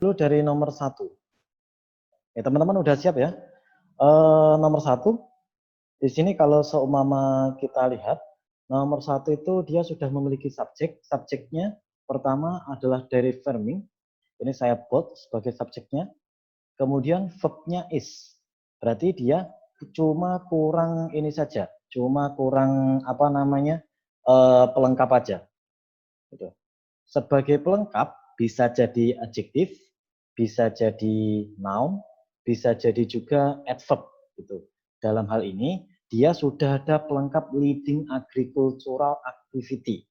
dulu dari nomor 1. Ya, teman-teman udah siap ya? Nomor 1, di sini kalau seumpama kita lihat, nomor 1 itu dia sudah memiliki subjek. Subjeknya pertama adalah direct farming. Ini saya bold sebagai subjeknya. Kemudian verbnya is. Berarti dia cuma kurang ini saja. Cuma kurang apa namanya pelengkap aja. Gitu. Sebagai pelengkap bisa jadi adjektif, bisa jadi noun, bisa jadi juga adverb gitu. Dalam hal ini dia sudah ada pelengkap leading agricultural activity.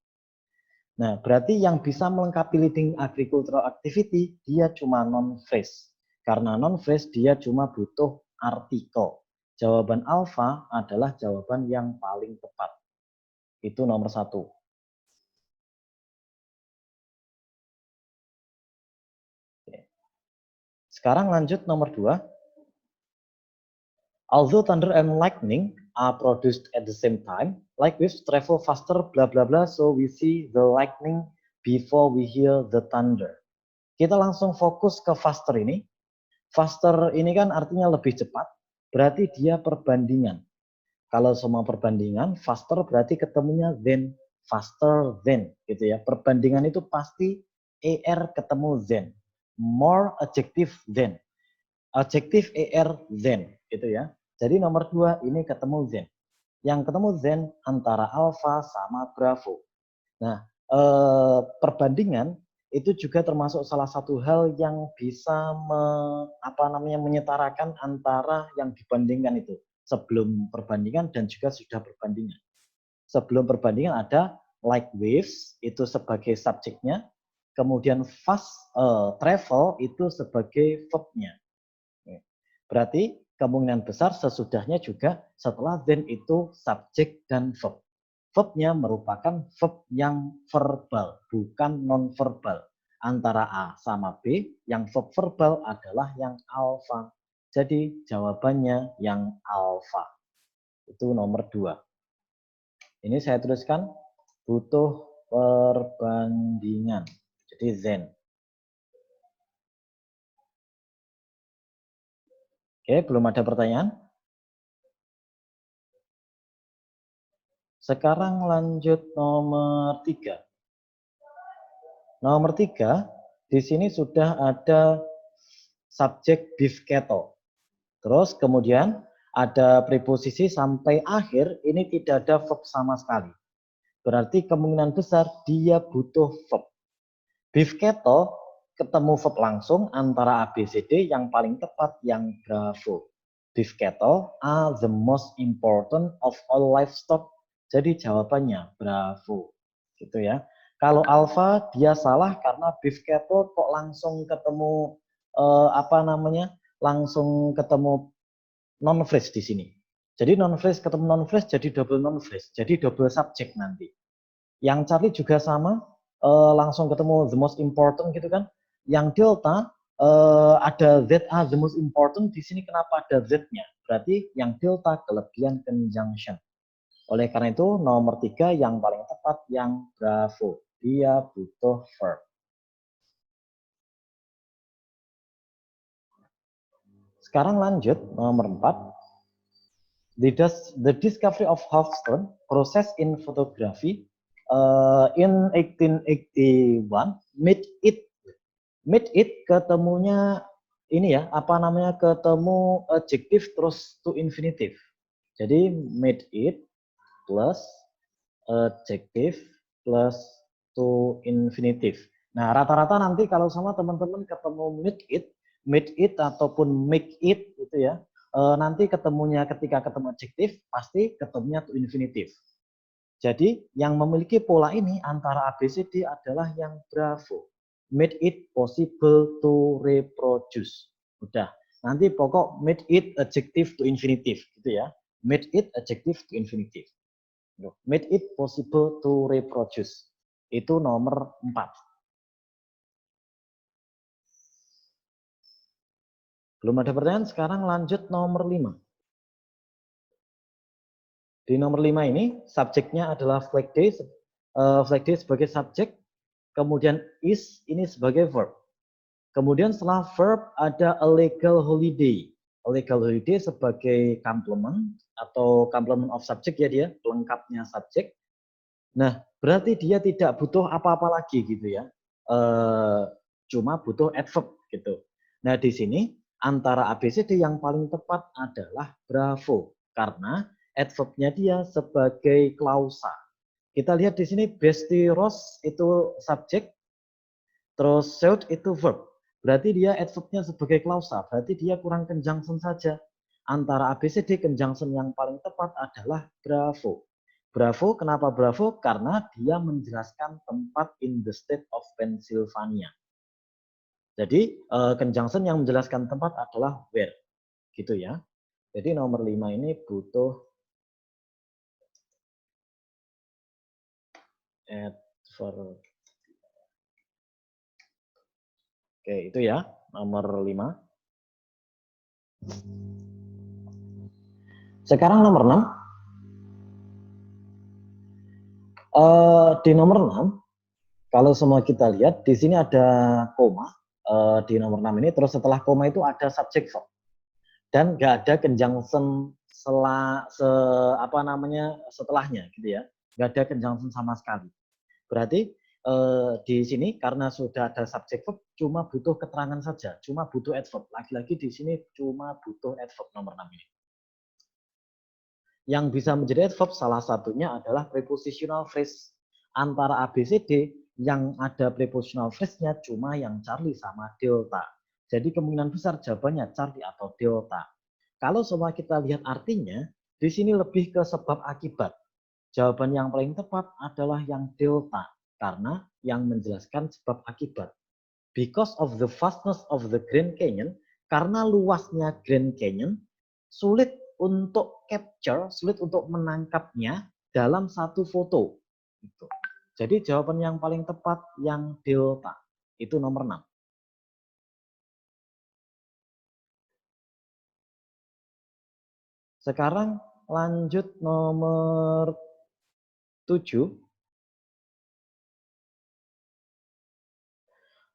Nah, berarti yang bisa melengkapi leading agricultural activity dia cuma non phrase. Karena non phrase dia cuma butuh artikel. Jawaban alfa adalah jawaban yang paling tepat. Itu nomor 1. Sekarang lanjut nomor 2. Although thunder and lightning are produced at the same time, light waves travel faster, bla bla bla, so we see the lightning before we hear the thunder. Kita langsung fokus ke faster ini. Faster ini kan artinya lebih cepat, berarti dia perbandingan. Kalau semua perbandingan, faster berarti ketemunya than, faster than, gitu ya. Perbandingan itu pasti er ketemu than, more adjective than, adjektif er than, gitu ya. Jadi nomor 2 ini ketemu than. Yang ketemu than antara alpha sama bravo. Nah, perbandingan itu juga termasuk salah satu hal yang bisa menyetarakan antara yang dibandingkan itu sebelum perbandingan dan juga sudah perbandingan. Sebelum perbandingan ada light waves itu sebagai subjeknya, kemudian fast travel itu sebagai verbnya. Berarti kemungkinan besar sesudahnya juga setelah then itu subjek dan verb. Verbnya merupakan verb yang verbal, bukan non-verbal. Antara A sama B, yang verb verbal adalah yang alfa. Jadi jawabannya yang alfa. Itu nomor 2. Ini saya tuliskan butuh perbandingan. Jadi then. Oke, belum ada pertanyaan? Sekarang lanjut nomor 3. Nomor 3, di sini sudah ada subjek beef cattle. Terus kemudian ada preposisi sampai akhir, ini tidak ada verb sama sekali. Berarti kemungkinan besar dia butuh verb. Beef cattle ketemu verb langsung antara A, B, C, D, yang paling tepat yang bravo. Beef cattle are the most important of all livestock. Jadi jawabannya bravo. Gitu ya. Kalau alpha dia salah karena beef cattle kok langsung ketemu langsung ketemu non phrase di sini. Jadi non phrase ketemu non phrase jadi double non phrase, jadi double subject nanti. Yang Charlie juga sama, langsung ketemu the most important gitu kan. Yang delta ada that are the most important, di sini kenapa ada that-nya? Berarti yang delta kelebihan conjunction. Oleh karena itu nomor 3 yang paling tepat yang bravo. Dia butuh verb. Sekarang lanjut nomor 4. The discovery of Hawthorne process in photography in 1881 made it ketemunya ini ya, ketemu adjektif terus to infinitive. Jadi made it plus adjektif plus to infinitive. Nah, rata-rata nanti kalau sama teman-teman ketemu made it ataupun make it gitu ya. Nanti ketemunya ketika ketemu adjektif pasti ketemunya to infinitive. Jadi yang memiliki pola ini antara ABCD adalah yang bravo. Made it possible to reproduce. Udah. Nanti pokok made it adjective to infinitive gitu ya. Made it adjective to infinitive. Made it possible to reproduce. Itu nomor 4. Belum ada pertanyaan, sekarang lanjut nomor 5. Di nomor 5 ini, subjeknya adalah flag day sebagai subjek, kemudian is ini sebagai verb. Kemudian setelah verb ada a legal holiday. A legal holiday sebagai complement atau complement of subject ya dia, pelengkapnya subjek. Nah, berarti dia tidak butuh apa-apa lagi gitu ya. Cuma butuh adverb gitu. Nah, di sini antara ABCD yang paling tepat adalah bravo karena adverbnya dia sebagai klausa. Kita lihat di sini Besti Rose itu subjek, terus should itu verb. Berarti dia adverbnya sebagai klausa, berarti dia kurang conjunction saja. Antara ABCD conjunction yang paling tepat adalah bravo. Bravo, kenapa bravo? Karena dia menjelaskan tempat in the state of Pennsylvania. Jadi conjunction yang menjelaskan tempat adalah where. Gitu ya. Jadi nomor 5 ini butuh adverb. Oke, itu ya, nomor 5. Sekarang nomor 6. Di nomor 6, kalau semua kita lihat, di sini ada koma di nomor 6 ini, terus setelah koma itu ada subject verb. Dan nggak ada conjunction setelahnya gitu ya. Nggak ada conjunction sama sekali. Berarti di sini karena sudah ada subject verb, cuma butuh keterangan saja, cuma butuh adverb. Lagi-lagi di sini cuma butuh adverb nomor 6 ini. Yang bisa menjadi adverb salah satunya adalah prepositional phrase. Antara ABCD yang ada prepositional phrase-nya cuma yang Charlie sama Delta. Jadi kemungkinan besar jawabannya Charlie atau Delta. Kalau semua kita lihat artinya, di sini lebih ke sebab akibat. Jawaban yang paling tepat adalah yang Delta, karena yang menjelaskan sebab akibat. Because of the vastness of the Grand Canyon, karena luasnya Grand Canyon, sulit untuk capture, sulit untuk menangkapnya dalam satu foto. Jadi jawaban yang paling tepat yang Delta, itu nomor 6. Sekarang lanjut nomor 7.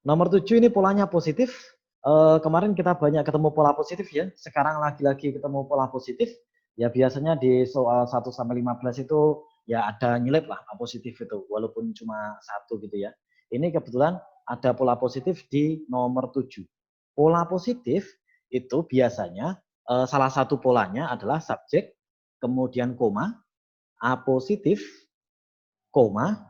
Nomor 7 ini polanya positif. Kemarin kita banyak ketemu pola positif ya. Sekarang lagi-lagi ketemu pola positif. Ya biasanya di soal 1-15 itu ya ada nyelip lah positif itu. Walaupun cuma 1 gitu ya. Ini kebetulan ada pola positif di nomor 7. Pola positif itu biasanya salah satu polanya adalah subjek, kemudian koma, apositif, koma,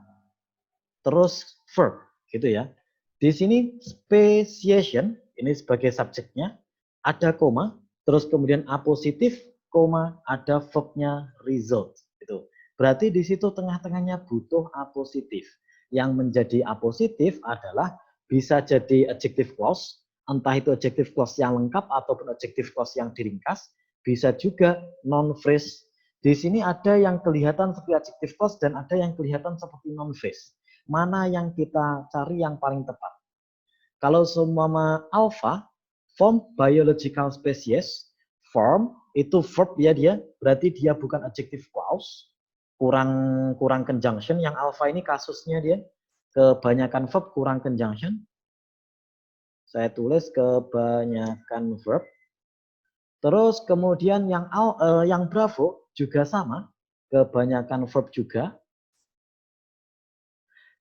terus verb gitu ya. Di sini speciation ini sebagai subjeknya, ada koma, terus kemudian apositif, koma, ada verbnya result. Gitu. Berarti di situ tengah-tengahnya butuh apositif. Yang menjadi apositif adalah bisa jadi adjective clause, entah itu adjective clause yang lengkap ataupun adjective clause yang diringkas, bisa juga non-phrase. Di sini ada yang kelihatan seperti adjective clause dan ada yang kelihatan seperti non-phrase. Mana yang kita cari yang paling tepat? Kalau seumpama alpha, form biological species, form itu verb ya dia, berarti dia bukan adjective clause, kurang conjunction. Yang alpha ini kasusnya dia kebanyakan verb kurang conjunction. Saya tulis kebanyakan verb. Terus kemudian yang bravo juga sama, kebanyakan verb juga.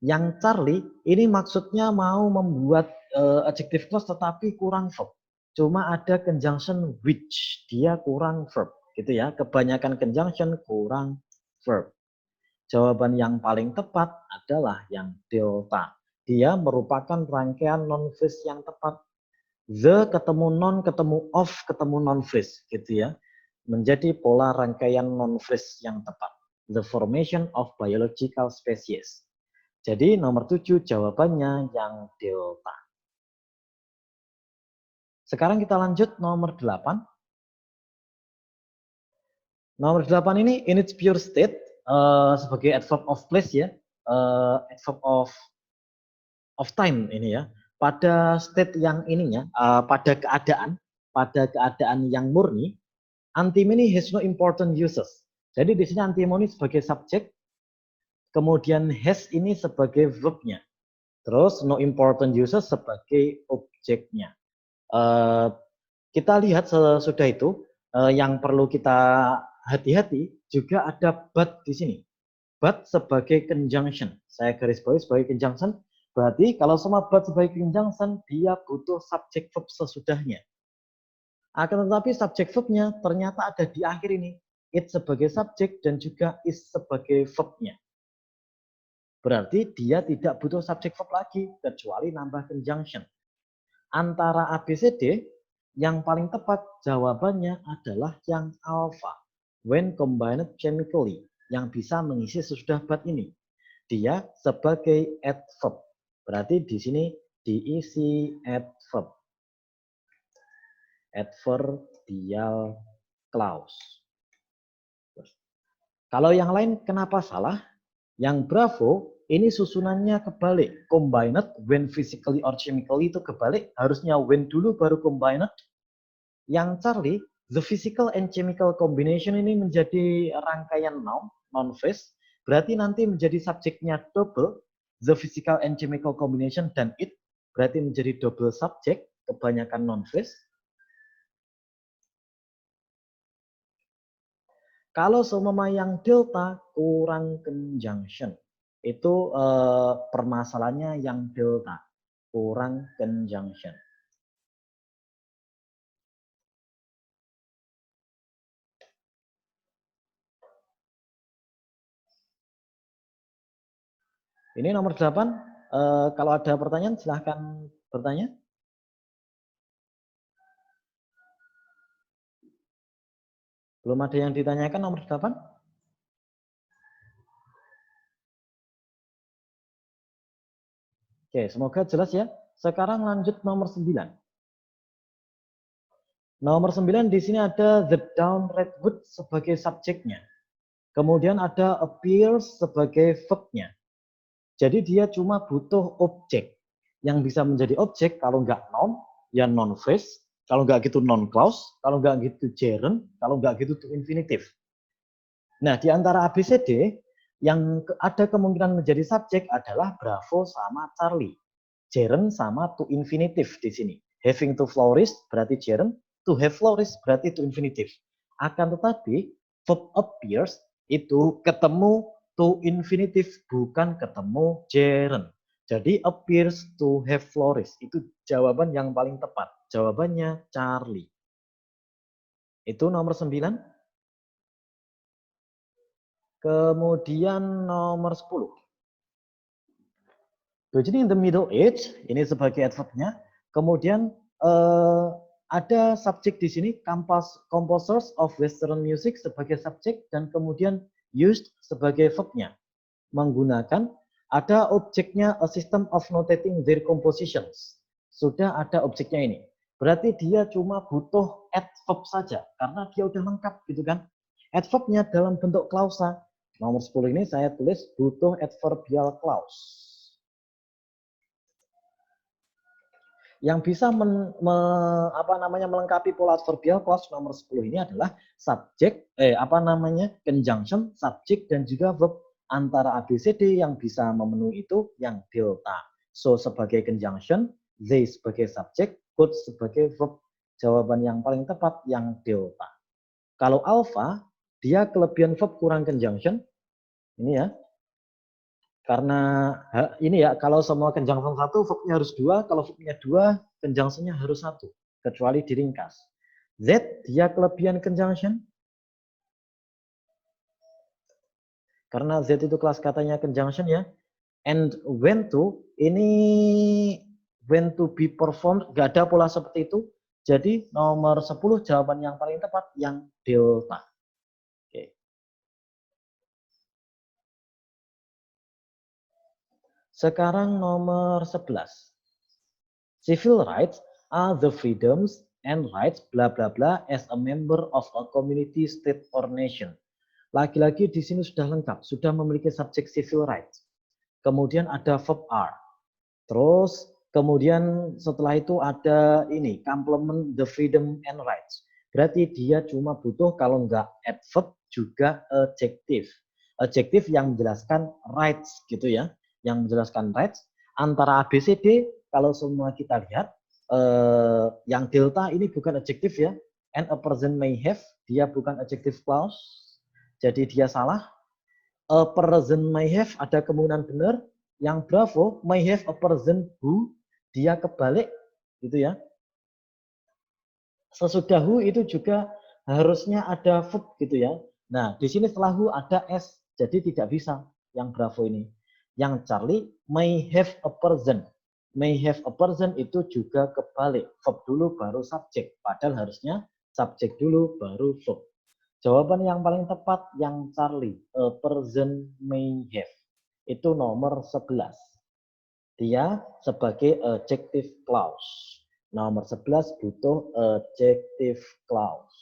Yang Charlie ini maksudnya mau membuat adjective clause tetapi kurang verb. Cuma ada conjunction which, dia kurang verb gitu ya. Kebanyakan conjunction kurang verb. Jawaban yang paling tepat adalah yang delta. Dia merupakan rangkaian non-phrase yang tepat. The ketemu non, ketemu of, ketemu non-phrase gitu ya. Menjadi pola rangkaian non-phrase yang tepat. The formation of biological species. Jadi nomor 7 jawabannya yang delta. Sekarang kita lanjut nomor 8. Nomor 8 ini in its pure state sebagai adverb of place ya. Adverb of time ini ya. Pada state yang ininya, pada keadaan yang murni, antimony has no important uses. Jadi di sini antimony sebagai subjek, kemudian has ini sebagai verbnya. Terus no important uses sebagai subjeknya. Kita lihat sesudah itu yang perlu kita hati-hati juga ada but di sini. But sebagai conjunction. Saya garis bawahi sebagai conjunction. Berarti kalau semua but sebagai conjunction, dia butuh subject verb sesudahnya. Akan tetapi subject verbnya ternyata ada di akhir ini. It sebagai subjek dan juga is sebagai verbnya. Berarti dia tidak butuh subject verb lagi kecuali nambah conjunction. Antara ABCD yang paling tepat jawabannya adalah yang alpha. When combined chemically, yang bisa mengisi sesudah but ini. Dia sebagai adverb. Berarti di sini diisi adverb. Adverbial clause. Kalau yang lain kenapa salah? Yang Bravo ini susunannya kebalik. Combined when physically or chemically itu kebalik. Harusnya when dulu baru combined. Yang Charlie, the physical and chemical combination ini menjadi rangkaian noun, non phrase. Berarti nanti menjadi subjeknya double. The physical and chemical combination dan it. Berarti menjadi double subject. Kebanyakan non phrase. Kalau seumpama yang delta kurang conjunction, itu permasalahannya yang delta kurang conjunction. Ini nomor 8. Kalau ada pertanyaan silahkan bertanya. Belum ada yang ditanyakan nomor 8? Oke, semoga jelas ya. Sekarang lanjut nomor 9. Nomor 9 di sini ada the down redwood sebagai subjeknya. Kemudian ada appears sebagai verbnya. Jadi dia cuma butuh objek. Yang bisa menjadi objek kalau nggak noun, ya non phrase. Kalau nggak gitu non clause. Kalau nggak gitu gerund. Kalau nggak gitu to infinitive. Nah, di antara ABCD, yang ada kemungkinan menjadi subjek adalah Bravo sama Charlie. Gerund sama to infinitive di sini. Having to flourish berarti gerund, to have flourished berarti to infinitive. Akan tetapi, verb appears itu ketemu to infinitive, bukan ketemu gerund. Jadi appears to have flourished. Itu jawaban yang paling tepat. Jawabannya Charlie. Itu nomor 9. Kemudian nomor 10. Jadi in the middle age, ini sebagai adverbnya. Kemudian ada subjek di sini, composers of Western music sebagai subjek, dan kemudian used sebagai verbnya. Menggunakan, ada objeknya a system of notating their compositions. Sudah ada objeknya ini. Berarti dia cuma butuh adverb saja, karena dia udah lengkap gitu kan. Adverbnya dalam bentuk klausa. Nomor 10 ini saya tulis butuh adverbial clause. Yang bisa melengkapi pola adverbial clause nomor 10 ini adalah subjek, conjunction, subjek, dan juga verb. Antara ABCD yang bisa memenuhi itu yang delta. So sebagai conjunction, they sebagai subjek, could sebagai verb. Jawaban yang paling tepat yang delta. Kalau alpha, dia kelebihan verb kurang conjunction. Ini ya. Karena ini ya, kalau semua conjunction 1, verbnya harus 2. Kalau verbnya 2, conjunctionnya harus 1. Kecuali diringkas. Z, dia kelebihan conjunction. Karena Z itu kelas katanya conjunction ya. And when to, ini when to be performed, nggak ada pola seperti itu. Jadi nomor 10 jawaban yang paling tepat yang delta. Oke. Sekarang nomor 11. Civil rights are the freedoms and rights bla bla bla as a member of a community, state, or nation. Lagi-lagi di sini sudah lengkap, sudah memiliki subjek civil rights. Kemudian ada verb are. Terus kemudian setelah itu ada ini, complement the freedom and rights. Berarti dia cuma butuh kalau nggak adverb juga adjective. Adjective yang menjelaskan rights gitu ya. Yang menjelaskan rights. Antara ABCD, kalau semua kita lihat, Yang delta ini bukan adjektif ya. And a person may have, dia bukan adjective clause. Jadi dia salah. A person may have ada kemungkinan benar. Yang bravo may have a person who, dia kebalik gitu ya. Sesudah who itu juga harusnya ada verb gitu ya. Nah, di sini setelah who ada s, jadi tidak bisa yang bravo ini. Yang Charlie may have a person. May have a person itu juga kebalik. Verb dulu baru subjek. Padahal harusnya subjek dulu baru verb. Jawaban yang paling tepat yang Charlie. A person may have. Itu nomor 11. Dia sebagai adjective clause. Nomor 11 butuh adjective clause.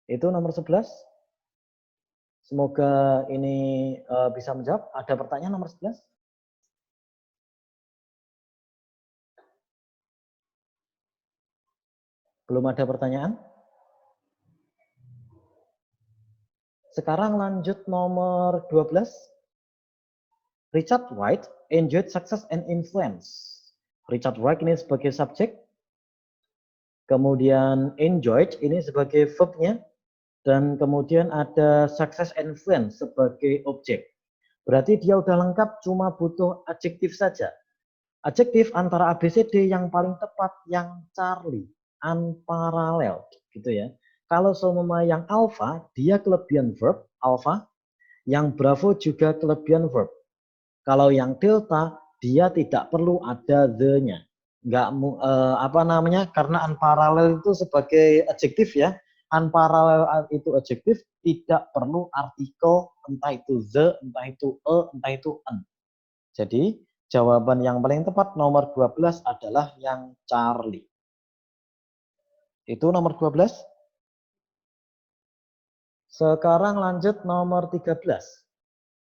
Itu nomor 11. Semoga ini bisa menjawab. Ada pertanyaan nomor 11? Belum ada pertanyaan? Sekarang lanjut nomor 12. Richard Wright enjoyed success and influence. Richard Wright ini sebagai subjek. Kemudian enjoyed ini sebagai verbnya. Dan kemudian ada success and influence sebagai objek. Berarti dia udah lengkap, cuma butuh adjektif saja. Adjektif antara ABCD yang paling tepat yang Charlie, unparalleled gitu ya. Kalau seumpama yang alpha, dia kelebihan verb alpha, yang bravo juga kelebihan verb. Kalau yang delta, dia tidak perlu ada the-nya. Nggak karena unparalleled itu sebagai adjektif ya. Unparalleled itu adjektif, tidak perlu artikel, entah itu the, entah itu a, entah itu an. Jadi jawaban yang paling tepat nomor 12 adalah yang Charlie. Itu nomor 12. Sekarang lanjut nomor 13.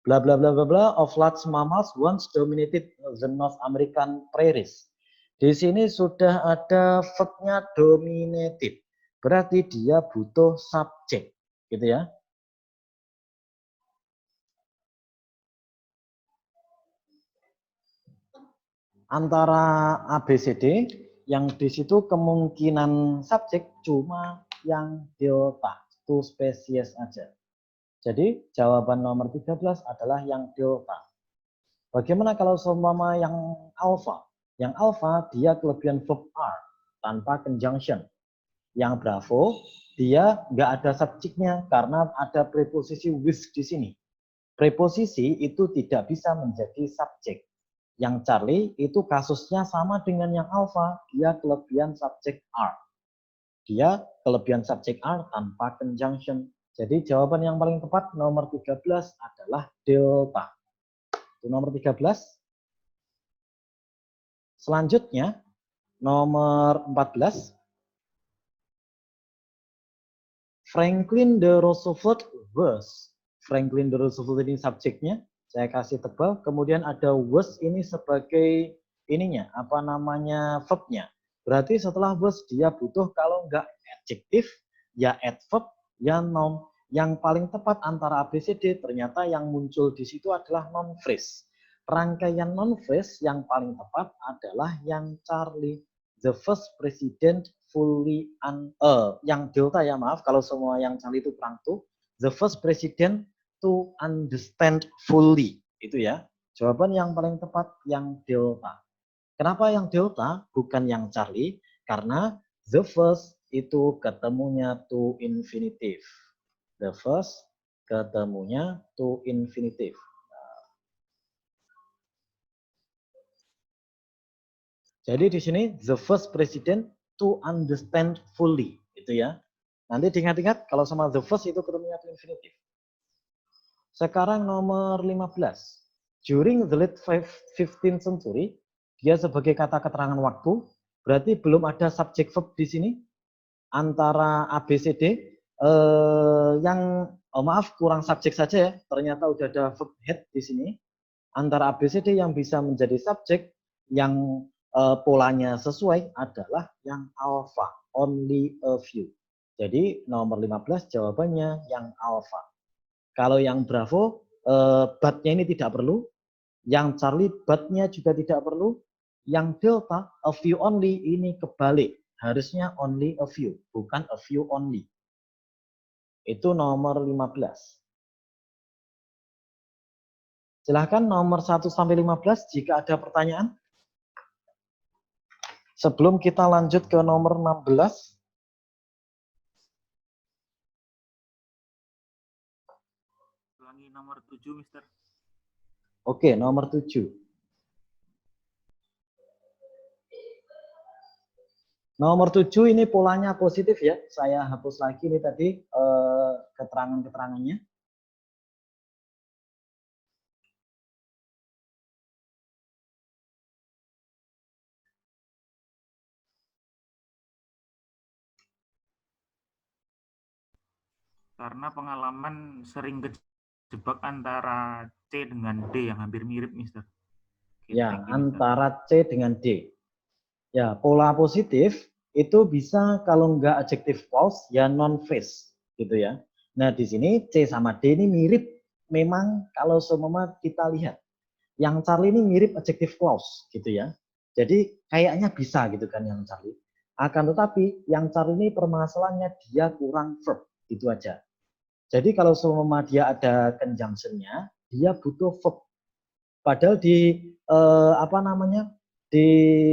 Bla bla bla bla bla of large mammals once dominated the North American prairies. Di sini sudah ada verbnya dominated. Berarti dia butuh subjek, gitu ya. Antara ABCD yang di situ kemungkinan subjek cuma yang delta, two spesies aja. Jadi jawaban nomor 13 adalah yang delta. Bagaimana kalau seumpama yang alpha? Yang alpha dia kelebihan verb are tanpa conjunction. Yang bravo dia nggak ada subjeknya karena ada preposisi with di sini. Preposisi itu tidak bisa menjadi subjek. Yang Charlie itu kasusnya sama dengan yang alpha, dia kelebihan subjek are. Dia kelebihan subjek are tanpa conjunction. Jadi jawaban yang paling tepat nomor 13 adalah delta. Itu nomor 13. Selanjutnya nomor 14. Franklin D. Roosevelt was. Franklin D. Roosevelt ini subjeknya, saya kasih tebal. Kemudian ada was ini sebagai ininya, verbnya. Berarti setelah was dia butuh kalau enggak adjektif, ya adverb, ya noun. Yang paling tepat antara ABCD ternyata yang muncul di situ adalah noun phrase. Rangkaian noun phrase yang paling tepat adalah yang Charlie. The first president fully yang delta ya maaf kalau semua yang Charlie itu kurang tuh. The first president to understand fully itu ya. Jawaban yang paling tepat yang delta. Kenapa yang delta bukan yang Charlie? Karena the first itu ketemunya to infinitive. The first ketemunya to infinitive. Jadi di sini the first president to understand fully itu ya. Nanti diingat-ingat kalau sama the first itu ketemunya to infinitive. Sekarang nomor 15. During the late 15th century, dia sebagai kata keterangan waktu, berarti belum ada subject verb di sini antara ABCD maaf kurang subjek saja ya. Ternyata udah ada verb head di sini. Antara ABCD yang bisa menjadi subjek yang polanya sesuai adalah yang alpha, only a few. Jadi nomor 15 jawabannya yang alpha. Kalau yang bravo but-nya ini tidak perlu, yang Charlie but-nya juga tidak perlu, yang Delta a few only ini kebalik, harusnya only a few, bukan a few only. Itu nomor 15. Silahkan nomor 1 sampai 15 jika ada pertanyaan. Sebelum kita lanjut ke nomor 16. Ulangi nomor 7, Mister. Oke, nomor 7. Nomor 7 ini polanya positif ya. Saya hapus lagi ini tadi keterangan-keterangannya. Karena pengalaman sering kejebak antara C dengan D yang hampir mirip, Mister. Oke, Ya, thank you, Mister. antara C dengan D. Ya, pola positif itu bisa kalau enggak adjective clause ya non phrase gitu ya. Nah, di sini C sama D ini mirip memang kalau seumpama kita lihat. Yang Charlie ini mirip adjective clause gitu ya. Jadi kayaknya bisa gitu kan yang Charlie. Akan tetapi yang Charlie ini permasalahannya dia kurang verb gitu aja. Jadi kalau seumpama dia ada conjunction-nya, dia butuh verb. Padahal di di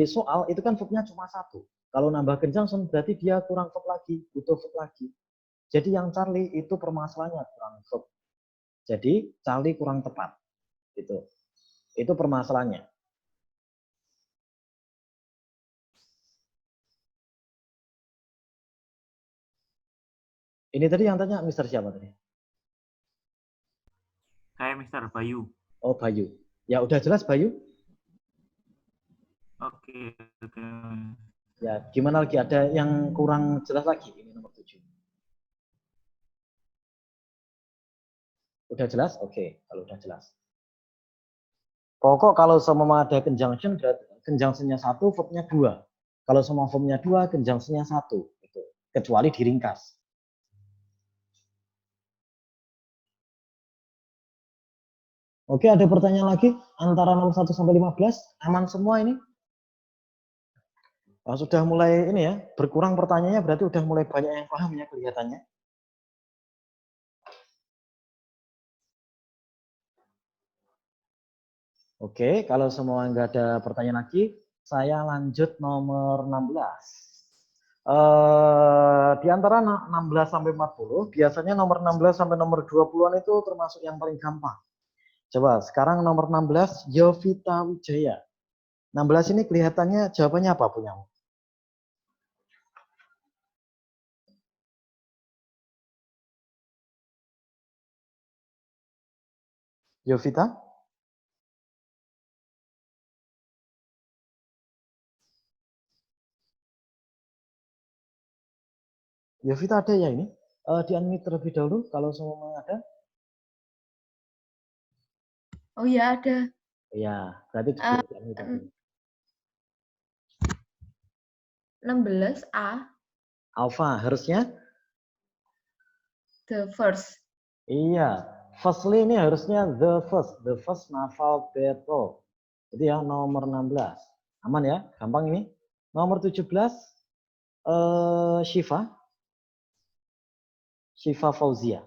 soal itu kan verbnya cuma satu. Kalau nambah conjunction berarti dia kurang verb lagi, butuh verb lagi. Jadi yang Charlie itu permasalahannya kurang verb. Jadi Charlie kurang tepat. Gitu. Itu permasalahannya. Ini tadi yang tanya Mister siapa tadi? Saya Mister Bayu. Oh, Bayu. Ya udah jelas Bayu? Oke. Ya, gimana lagi? Ada yang kurang jelas lagi? Ini nomor 7. Udah jelas? Oke, kalau udah jelas. Pokok kalau semua ada conjunction, conjunction-nya 1, verb-nya 2. Kalau semua verb-nya 2, conjunction-nya 1. Gitu. Kecuali diringkas. Oke, ada pertanyaan lagi? Antara nomor 1 sampai 15, aman semua ini? Oh, sudah mulai ini ya, berkurang pertanyaannya berarti udah mulai banyak yang paham ya kelihatannya. Oke, kalau semua nggak ada pertanyaan lagi, saya lanjut nomor 16. Di antara 16 sampai 40, biasanya nomor 16 sampai nomor 20-an itu termasuk yang paling gampang. Coba sekarang nomor 16, Yovita Wijaya. 16 ini kelihatannya jawabannya apa punya? Yovita? Yovita ada ya ini? Di unmute terlebih dahulu kalau semua ada. Oh iya ada. Ya, berarti di unmute tadi. 16A. Alpha harusnya? The first. Iya, firstly ini harusnya the first naval battle. Jadi ya nomor 16. Aman ya, gampang ini. Nomor 17, Shiva. Shiva Fauzia.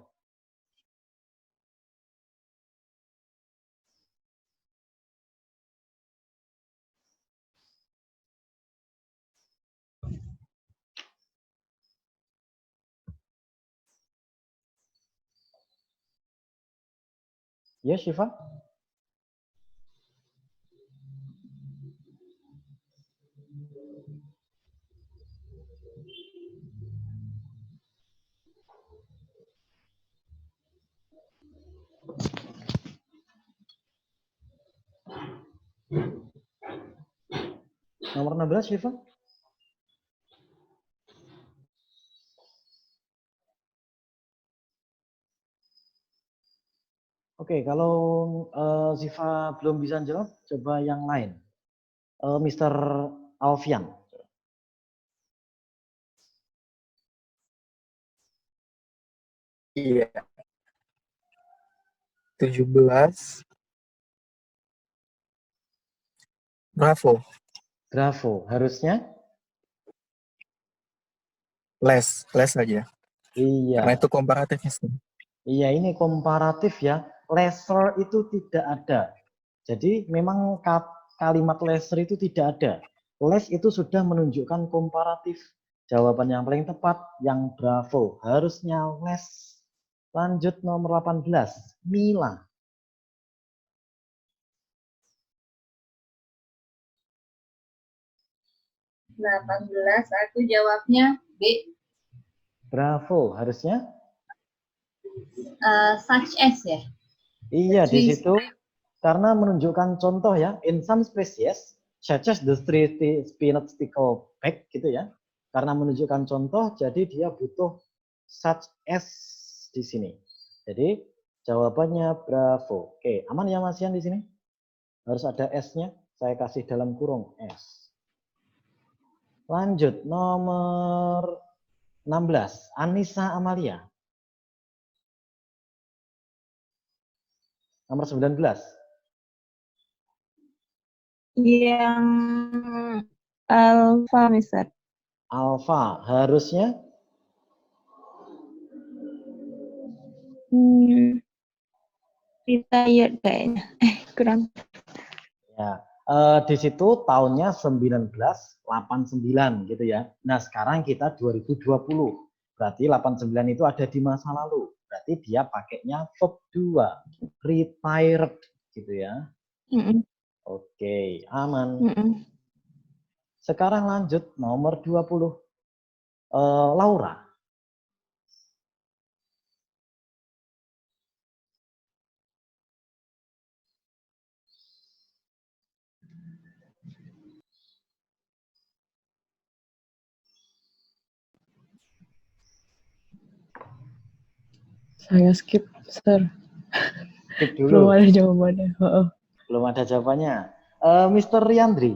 Ya, Shiva. Nomor 16, Shiva. Oke, kalau Shiva belum bisa jawab, coba yang lain. Mr. Alfian. Iya. 17. Bravo. Bravo. Harusnya? Less aja. Iya. Karena itu komparatif, Mister. Iya, ini komparatif ya. Lesser itu tidak ada. Jadi memang kalimat lesser itu tidak ada. Less itu sudah menunjukkan komparatif. Jawaban yang paling tepat yang bravo. Harusnya less. Lanjut nomor 18. Mila. 18, aku jawabnya B. Bravo. Harusnya? Such as ya. Iya, di situ karena menunjukkan contoh ya. In some species, such as the spinach stickleback gitu ya. Karena menunjukkan contoh, jadi dia butuh such as di sini. Jadi jawabannya bravo. Oke, aman ya Mas Yan di sini? Harus ada S-nya. Saya kasih dalam kurung S. Lanjut nomor 16. Anissa Amalia. Nomor 19. Yang alfa, Mister. Alfa. Harusnya Retired kayaknya. Kurang. ya. Di situ tahunnya 1989 gitu ya. Nah, sekarang kita 2020. Berarti 89 itu ada di masa lalu. Berarti dia pakainya verb 2. Retired gitu ya. Oke, aman. Sekarang lanjut nomor 20. Laura. Saya skip, Sir. Skip dulu. Belum ada jawabannya. Belum ada jawabannya. Mr. Riandri.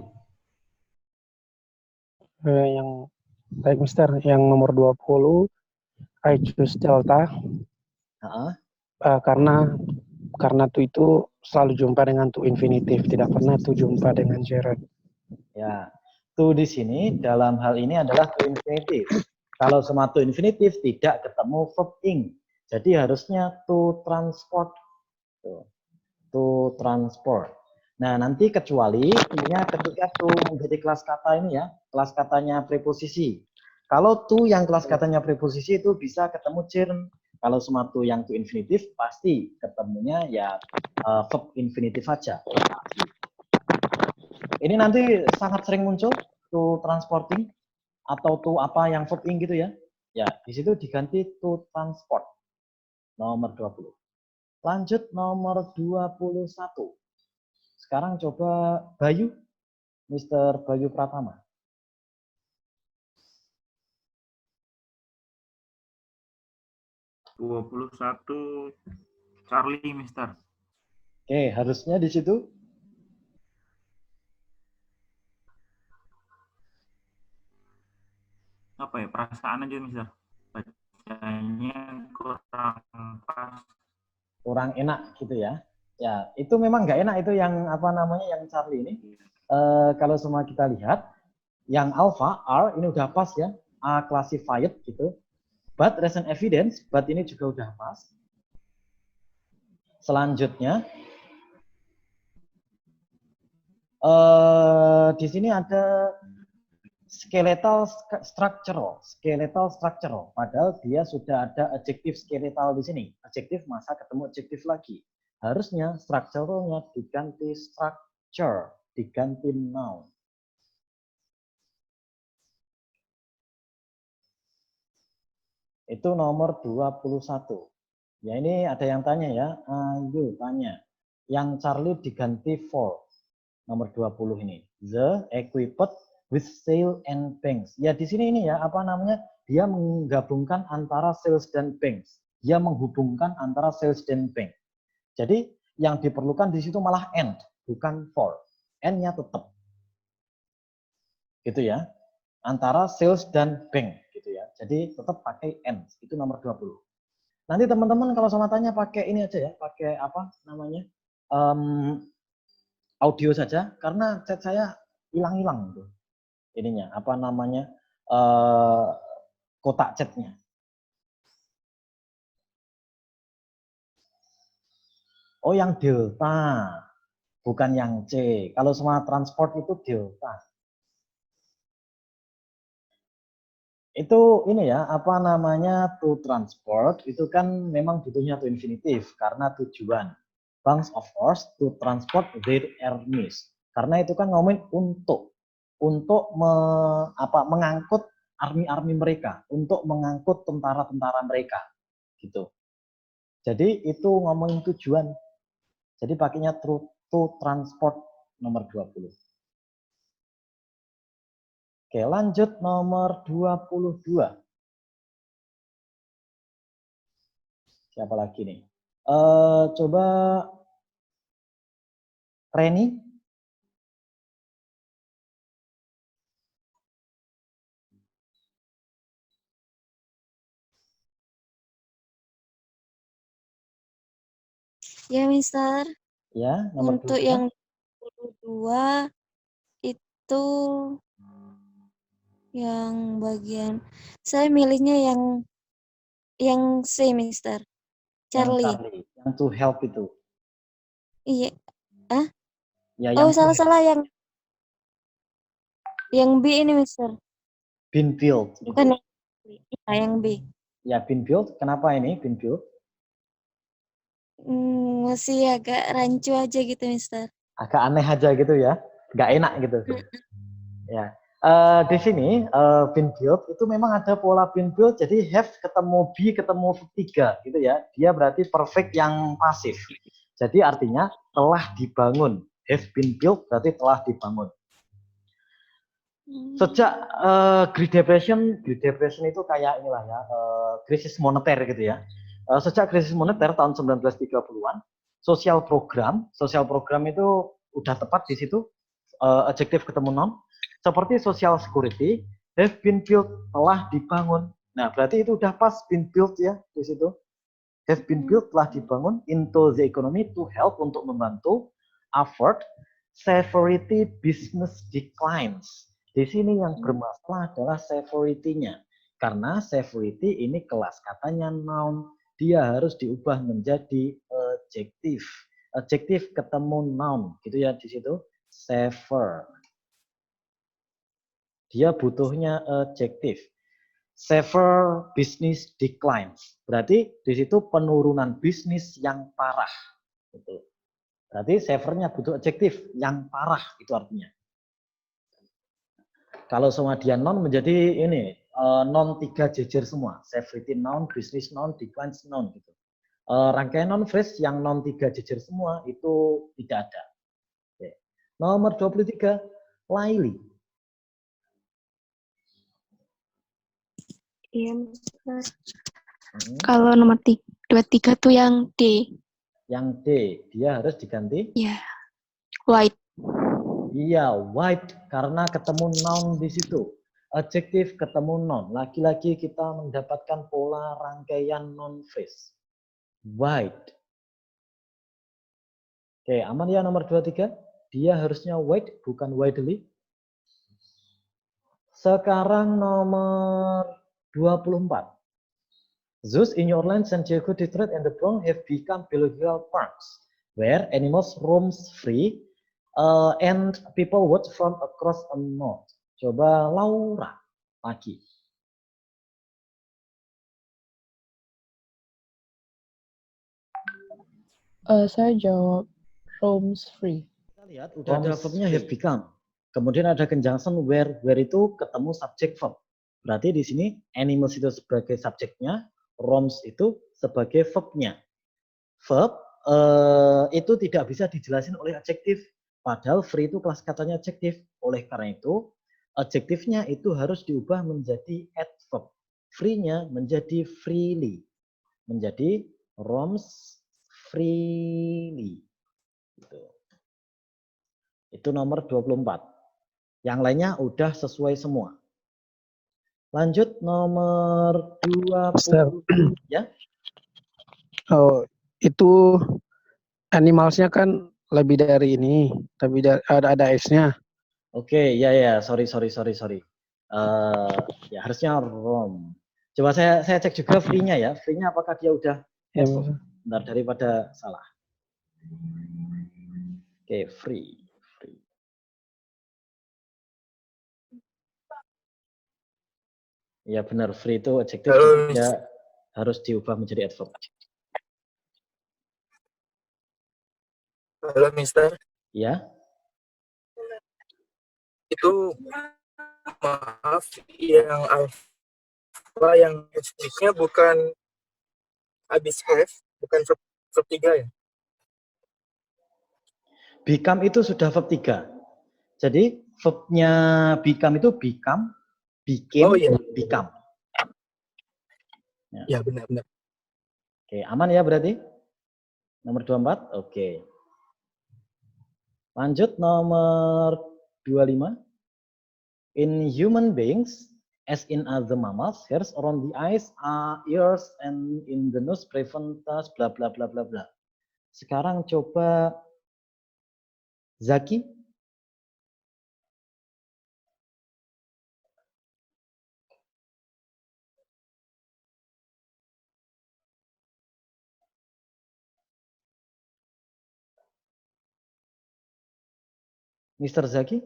Yang baik, Mister. Yang nomor 20, I choose delta. Karena to itu selalu jumpa dengan to infinitif, tidak pernah to jumpa dengan gerund. Ya, to di sini dalam hal ini adalah to infinitif. Kalau sama to infinitif tidak ketemu verb ing. Jadi harusnya to transport. To transport. Nah, nanti kecuali punya ketika to menjadi kelas kata ini ya, kelas katanya preposisi. Kalau to yang kelas katanya preposisi itu bisa ketemu gerund. Kalau sama to yang to infinitif pasti ketemunya ya verb infinitif saja. Ini nanti sangat sering muncul to transporting atau to apa yang verb ing gitu ya. Ya, di situ diganti to transport. Nomor 20. Lanjut nomor 21. Sekarang coba Bayu, Mr. Bayu Pratama. (21) Charlie, Mister. Oke, harusnya di situ. Apa ya, perasaan aja, Mister. Bacanya kurang pas. Kurang enak gitu ya. Ya, itu memang nggak enak itu yang apa namanya yang Charlie ini. Kalau semua kita lihat, yang alpha R ini udah pas ya, A classified gitu. But recent evidence, but ini juga udah pas. Selanjutnya, di sini ada skeletal structural. Padahal dia sudah ada adjektif skeletal di sini. Adjektif masa ketemu adjektif lagi. Harusnya structuralnya diganti structure, diganti noun. Itu nomor 21. Ya ini ada yang tanya ya. Ayo tanya. Yang Charlie diganti for. Nomor 20 ini. The equipped with sail and banks. Ya di sini ini ya apa namanya? Dia menggabungkan antara sails dan banks. Dia menghubungkan antara sails dan bank. Jadi yang diperlukan di situ malah and, bukan for. And-nya tetap. Gitu ya. Antara sales dan bank gitu ya. Jadi tetap pakai and. Itu nomor 20. Nanti teman-teman kalau sama tanya pakai ini aja ya, pakai apa namanya? Audio saja karena chat saya hilang-hilang tuh. Ininya apa namanya? Kotak chatnya. Oh, yang delta, bukan yang C. Kalau semua transport itu delta. Itu ini ya, apa namanya, to transport itu kan memang butuhnya to infinitive karena tujuan. Bunch of horse to transport their armies. Karena itu kan ngomongin untuk mengangkut army-army mereka, untuk mengangkut tentara-tentara mereka, gitu. Jadi itu ngomongin tujuan. Jadi pakainya to transport nomor 20. Oke, lanjut nomor 22. Siapa lagi nih? Coba Reni. Ya, Mister. Ya, nomor Untuk 22. yang 22 itu yang bagian saya milihnya yang C, Mister. Charlie. Yang to help itu. Iya. Ah? Ya, Oh, yang salah yang B ini, Mister. been built. Bukan yang B. Iya, yang B. Ya, been built. Kenapa ini been built? Masih agak rancu aja gitu, Mister. Agak aneh aja gitu ya. Nggak enak gitu. Ya. Di sini been built itu memang ada pola been built. Jadi have ketemu be ketemu verb 3 gitu ya. Dia berarti perfect yang pasif. Jadi artinya telah dibangun. Have been built berarti telah dibangun. Sejak Great Depression itu kayak inilah ya, krisis moneter gitu ya. Sejak krisis moneter tahun 1930-an, sosial program itu udah tepat di situ, adjektif ketemu noun, seperti social security, have been built, telah dibangun. Nah, berarti itu udah pas been built ya di situ. Have been built, telah dibangun into the economy to help, untuk membantu, afford, severity business declines. Di sini yang bermasalah adalah severity-nya. Karena severity ini kelas katanya noun, dia harus diubah menjadi adjective. Adjective ketemu noun, gitu ya di situ. Sever. Dia butuhnya adjective. Sever business declines. Berarti di situ penurunan bisnis yang parah. Gitu. Berarti severnya butuh adjektif yang parah, itu artinya. Kalau semua dia non menjadi ini non 3 jejer semua. Severity noun, business noun, declines noun gitu. Rangkaian non phrase yang non 3 jejer semua itu tidak ada. Oke. Nomor 23, Laili. Iya, Mister. Kalau nomor 23 tuh yang D. Yang D, dia harus diganti? Iya. White. Iya, white, karena ketemu noun di situ. Adjektif ketemu noun. Lagi-lagi kita mendapatkan pola rangkaian noun phrase. White. Oke, aman ya nomor 23? Dia harusnya white, bukan widely. Sekarang nomor 24. Zoos in New Orleans, San Diego, Detroit, and the Bronx have become biological parks where animals roam free and people watch from across a moat. Coba Laura lagi. Saya jawab roams free. Kita lihat udah ada verbnya have become. Kemudian ada conjunction where itu ketemu subject verb. Berarti di sini animals itu sebagai subjeknya, roams itu sebagai verbnya. Verb itu tidak bisa dijelasin oleh adjektif. Padahal free itu kelas katanya adjektif. Oleh karena itu, adjektifnya itu harus diubah menjadi adverb. Free-nya menjadi freely. Menjadi roams freely. Gitu. Itu nomor 24. Yang lainnya udah sesuai semua. Lanjut nomor 20. Ya. Oh, itu animalsnya kan lebih dari ini, tapi ada S-nya. Oke, ya, sorry. Ya harusnya Rom. Coba saya cek juga free-nya ya. Free-nya apakah dia udah Ya, adverb? Bentar, daripada salah. Oke, free. Ya benar, free itu adjektif, jadi dia harus diubah menjadi adverb. Halo, Mister. Ya. Itu maaf, yang alpha yang H-nya bukan habis have, bukan verb 3 ya? Become itu sudah verb 3. Jadi verbnya become itu become, became, Oh iya. become. Ya, benar. Oke, aman ya berarti? Nomor 24, oke. Lanjut nomor 25. In human beings, as in other mammals, hairs around the eyes, ears, and in the nose prevent us, bla bla bla bla bla. Sekarang coba Zaki. Mr. Zaki?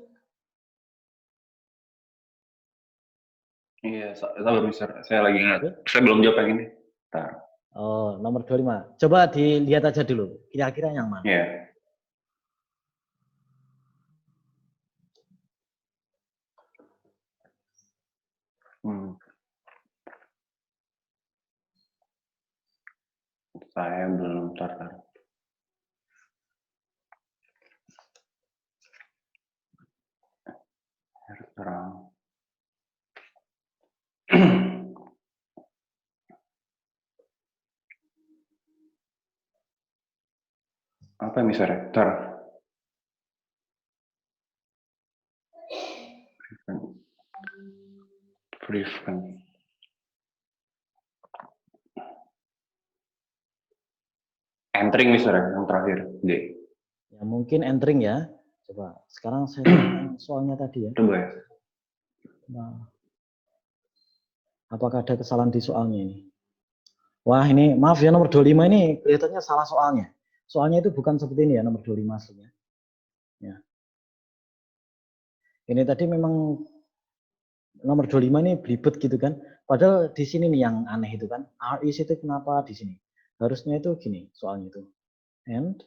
Iya, sabar Mister. Saya lagi ingat. Saya belum jawab yang ini. Bentar. Oh, nomor 25. Coba dilihat aja dulu. Kira-kira yang mana? Iya. Saya belum tertarik. Harus terang. Apa misalnya? Prevent. Entering misalnya yang terakhir. D. Ya, mungkin entering ya. Coba. Sekarang saya soalnya tadi ya. Coba ya. Nah, apakah ada kesalahan di soalnya ini? Wah, ini maaf ya, nomor 25 ini kelihatannya salah soalnya. Soalnya itu bukan seperti ini ya, nomor 25 aslinya. Ya. Ini tadi memang nomor 25 ini belibet gitu kan. Padahal di sini nih yang aneh itu kan. RIS itu kenapa di sini? Harusnya itu gini soalnya itu. And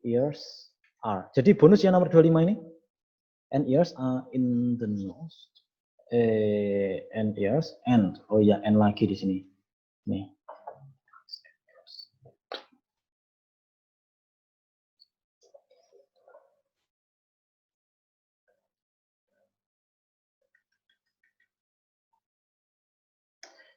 ears are. Jadi bonus ya nomor 25 ini. And ears are in the nose. And ears and. Oh ya, and lagi di sini. Nih.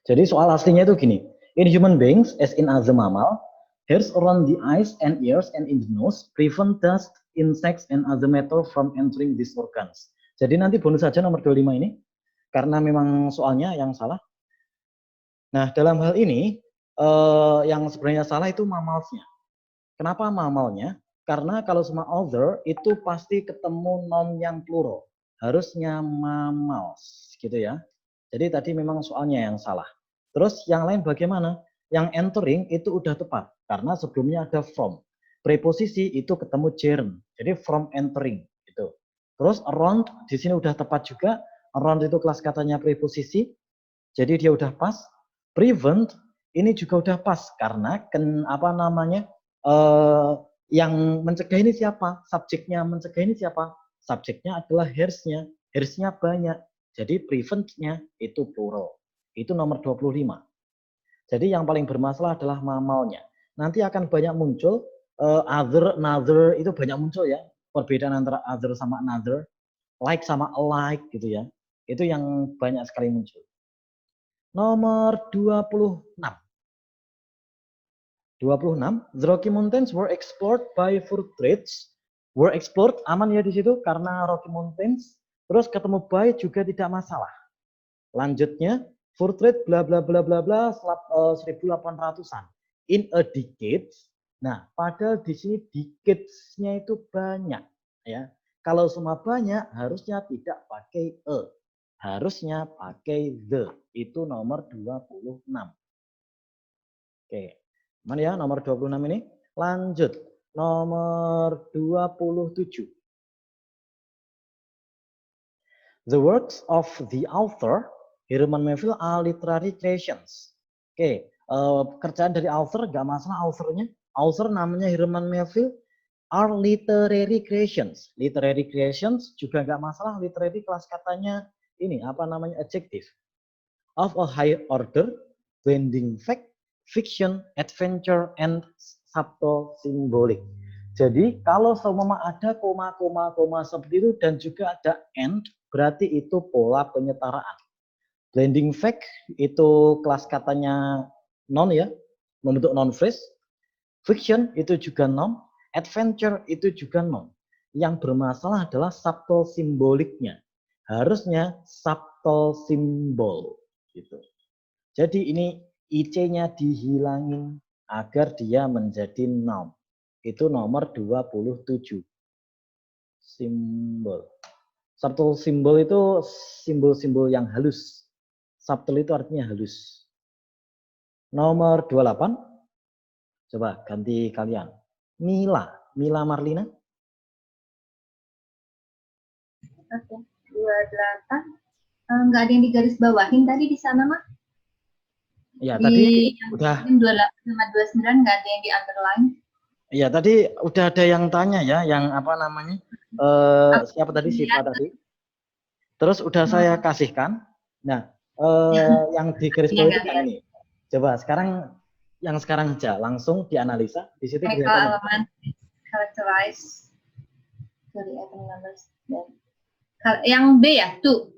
Jadi soal aslinya itu gini. In human beings, as in other mammal, hairs around the eyes and ears and in the nose prevent dust, insects, and other matter from entering these organs. Jadi nanti bonus saja nomor 25 ini, karena memang soalnya yang salah. Nah, dalam hal ini, yang sebenarnya salah itu mammalsnya. Kenapa mammalnya? Karena kalau sama other, itu pasti ketemu noun yang plural. Harusnya mammals, gitu ya. Jadi tadi memang soalnya yang salah. Terus yang lain bagaimana? Yang entering itu udah tepat karena sebelumnya ada from. Preposisi itu ketemu gerund. Jadi from entering gitu. Terus around di sini udah tepat juga. Around itu kelas katanya preposisi. Jadi dia udah pas. Prevent ini juga udah pas karena yang mencegah ini siapa? Subjeknya mencegah ini siapa? Subjeknya adalah hairs-nya. Hairs-nya banyak. Jadi prevent-nya itu plural. Itu nomor 25. Jadi yang paling bermasalah adalah mammalnya. Nanti akan banyak muncul other, another itu banyak muncul ya. Perbedaan antara other sama another, like sama alike gitu ya. Itu yang banyak sekali muncul. Nomor 26. 26. The Rocky Mountains were explored by fur trades. Were explored aman ya di situ karena Rocky Mountains. Terus ketemu by juga tidak masalah. Lanjutnya, fur trade bla bla bla bla bla 1800-an. in a decade. Nah, padahal di sini decades-nya itu banyak ya. Kalau semua banyak harusnya tidak pakai a. Harusnya pakai the. Itu nomor 26. Oke. Mana ya nomor 26 ini? Lanjut. Nomor 27. The works of the author Herman Melville are literary creations. Oke, kerjaan dari author nggak masalah authornya. Author namanya Herman Melville are literary creations. Literary creations juga nggak masalah. Literary kelas katanya ini apa namanya adjective of a high order, blending fact, fiction, adventure, and subtle symbolic. Jadi kalau seumpama ada koma seperti itu dan juga ada and, berarti itu pola penyetaraan. Blending fact itu kelas katanya noun ya, membentuk noun phrase. Fiction itu juga noun, adventure itu juga noun. Yang bermasalah adalah subtle simboliknya. Harusnya subtle symbol gitu. Jadi ini IC-nya dihilangin agar dia menjadi noun. Itu nomor 27. Simbol. Subtle symbol itu simbol-simbol yang halus. Subtle itu artinya halus. Nomor 28. Coba ganti kalian. Mila Marlina. Oke, 28. Nggak ada yang digaris bawahin tadi di sana, Mak? Ya, tadi udah 28 sama 29 nggak ada yang di underline. Iya, tadi udah ada yang tanya ya, yang apa namanya? Siapa tadi? Siva tadi. Terus udah saya kasihkan. Nah, yang di garis bawah itu yang ini. Coba sekarang yang sekarang aja langsung dianalisa. Di situ kelihatan. Element characterize. Sorry, I don't understand. Yang B ya, tuh.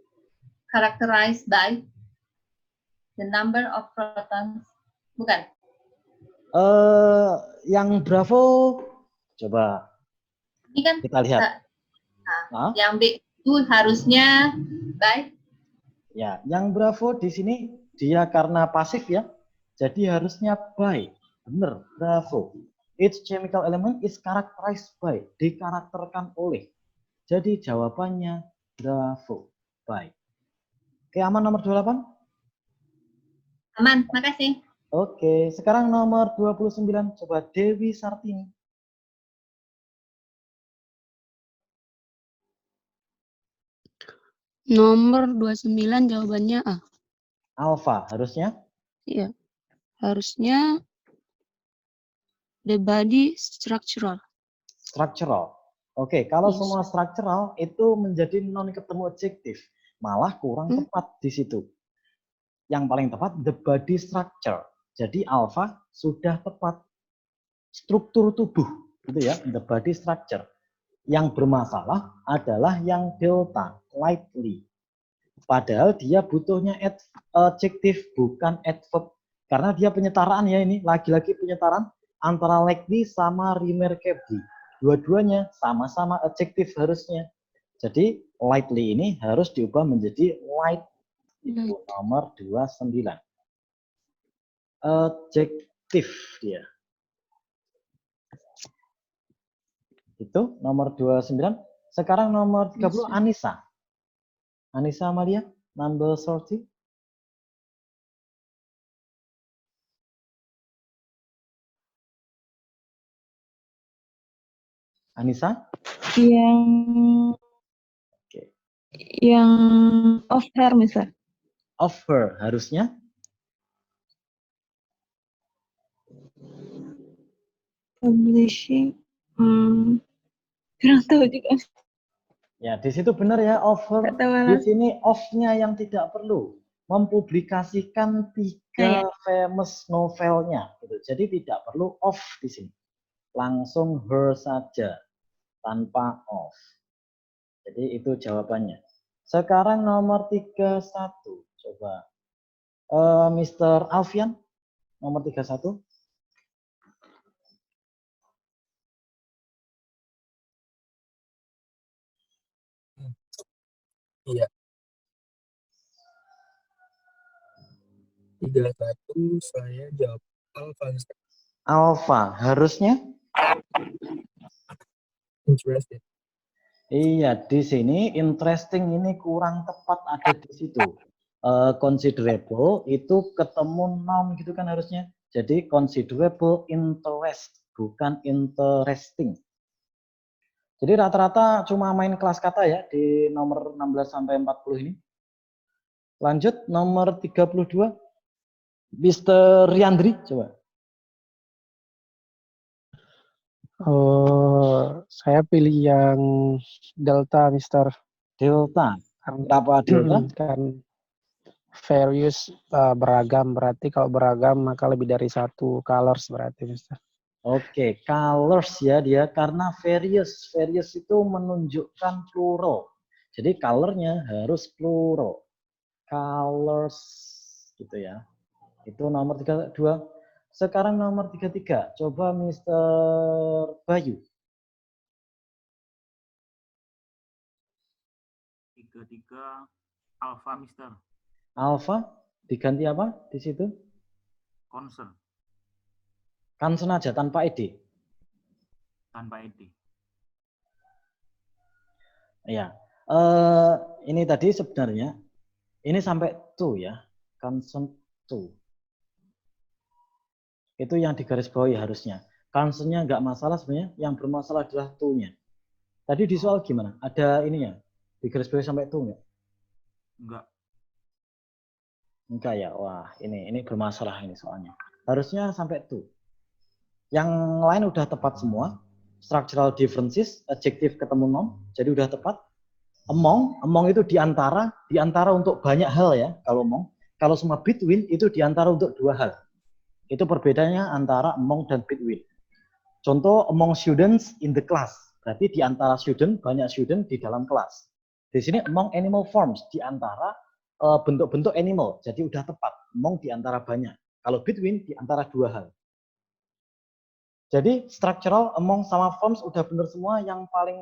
Characterized by the number of protons. Bukan? Yang Bravo, coba Ini kan kita lihat. Yang B itu harusnya by. Ya, yang Bravo di sini dia karena pasif ya, jadi harusnya by. Bener, Bravo. Each chemical element is characterized by, dikarakterkan oleh. Jadi jawabannya Bravo, by. Oke, aman nomor 28? Aman, makasih. Oke, sekarang nomor 29, coba Dewi Sartini. Nomor 29 jawabannya A. Alfa, harusnya? Iya. Harusnya the body structural. Structural. Oke, kalau Yes. semua structural itu menjadi non ketemu adjektif. Malah kurang tepat di situ. Yang paling tepat the body structure. Jadi alpha sudah tepat. Struktur tubuh, gitu ya, the body structure. Yang bermasalah adalah yang delta, lightly. Padahal dia butuhnya adjektif bukan adverb. Karena dia penyetaraan ya ini, lagi-lagi penyetaraan antara likely sama remarkably. Dua-duanya sama-sama adjektif harusnya. Jadi lightly ini harus diubah menjadi light. Itu nomor 29. Adjektif dia. Itu nomor 29. Sekarang nomor 30 Anissa. Anissa Amalia, number 30. Anissa? Yang of her, Mister. Of her, harusnya? Publishing. Kurang tahu juga. Ya, di situ benar ya, of her. Di sini of-nya yang tidak perlu. Mempublikasikan 3 famous novelnya. Gitu. Jadi tidak perlu of di sini. Langsung her saja. Tanpa of. Jadi itu jawabannya. Sekarang nomor 31. Coba. Mr. Alfian. Nomor 31. Iya. 31 saya jawab Alfa. Alpha harusnya. Interested. Iya, di sini interesting ini kurang tepat ada di situ. Considerable itu ketemu noun gitu kan harusnya. Jadi considerable interest, bukan interesting. Jadi rata-rata cuma main kelas kata ya di nomor 16 sampai 40 ini. Lanjut nomor 32. Mr. Riandri coba. Saya pilih yang delta, Mister. Delta. Kenapa delta? Kan various beragam, berarti kalau beragam maka lebih dari satu colors berarti, Mister. Oke, colors ya dia karena various. Various itu menunjukkan plural. Jadi colornya harus plural. Colors gitu ya. Itu nomor 32. Sekarang nomor 33. Coba Mr. Bayu. 33 alpha, Mister. Alpha diganti apa di situ? Concern. Concern aja tanpa ed. Tanpa ed. Ya. Ini tadi sebenarnya ini sampai to ya. Concern to. Itu yang digarisbawahi harusnya. Concern-nya nggak masalah sebenarnya. Yang bermasalah adalah to-nya. Tadi di soal gimana? Ada ininya? Digarisbawahi sampai to nggak? Enggak. Enggak ya. Wah, ini bermasalah ini soalnya. Harusnya sampai to. Yang lain udah tepat semua. Structural differences, adjective ketemu noun, jadi udah tepat. Among itu diantara untuk banyak hal ya. Kalau among, kalau semua between itu diantara untuk dua hal. Itu perbedaannya antara among dan between. Contoh among students in the class, berarti diantara student, banyak student di dalam kelas. Di sini among animal forms, diantara bentuk-bentuk animal, jadi udah tepat. Among diantara banyak. Kalau between diantara dua hal. Jadi structural, among sama forms udah benar semua. Yang paling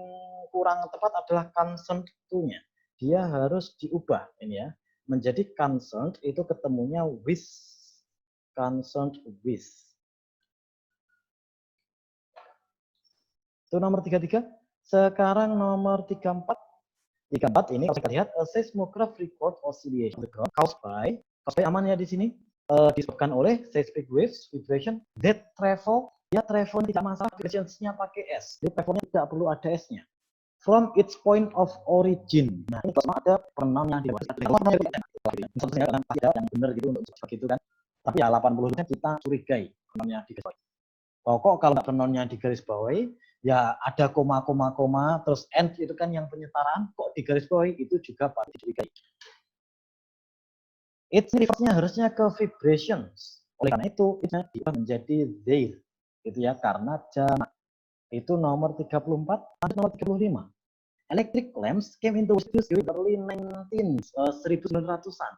kurang tepat adalah concerned to-nya. Dia harus diubah ini ya. Menjadi concerned itu ketemunya with. Concerned with. Itu nomor 33. Sekarang nomor 34. 34 ini kalau kita lihat a seismograph record oscillation caused by aman ya di sini. Disebabkan oleh seismic waves vibration that travel. Ya travel tidak masalah, vibrationsnya pakai S. Jadi travelnya tidak perlu ada S-nya. From its point of origin. Nah, ini kalau ada pronoun yang diwariskan. Misalnya yang benar gitu untuk begitu kan. Tapi ya 80% kita curigai pronounnya digarisbawahi. Pokok kalau pronounnya digarisbawahi, ya ada koma, terus and itu kan yang penyetaraan, kok digarisbawahi itu juga patut dicurigai. Its reverse-nya harusnya ke vibrations. Oleh karena itu, diubah menjadi their. Itu ya, karena jamak. Itu nomor 34, nomor 35. Electric lamps came into use in early 1900-an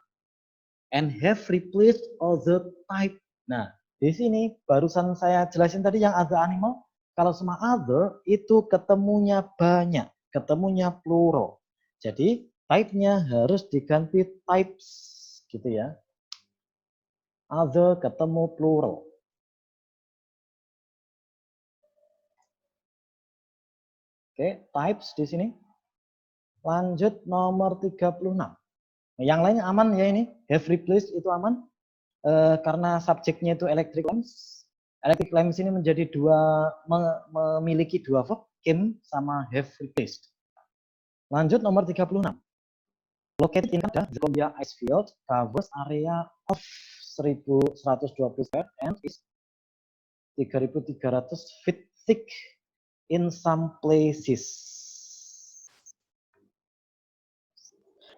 and have replaced other type. Nah, di sini barusan saya jelasin tadi yang other animal, kalau sama other itu ketemunya banyak, ketemunya plural. Jadi type-nya harus diganti types gitu ya. Other ketemu plural. Oke, types di sini. Lanjut nomor 36. Yang lainnya aman ya ini. Have replaced itu aman. Karena subjeknya itu electric lamps. Electric lamps ini menjadi memiliki dua verb, came sama have replaced. Lanjut nomor 36. Located in Canada, the Columbia ice field covers area of 1.120 square and is 3.300 feet thick in some places.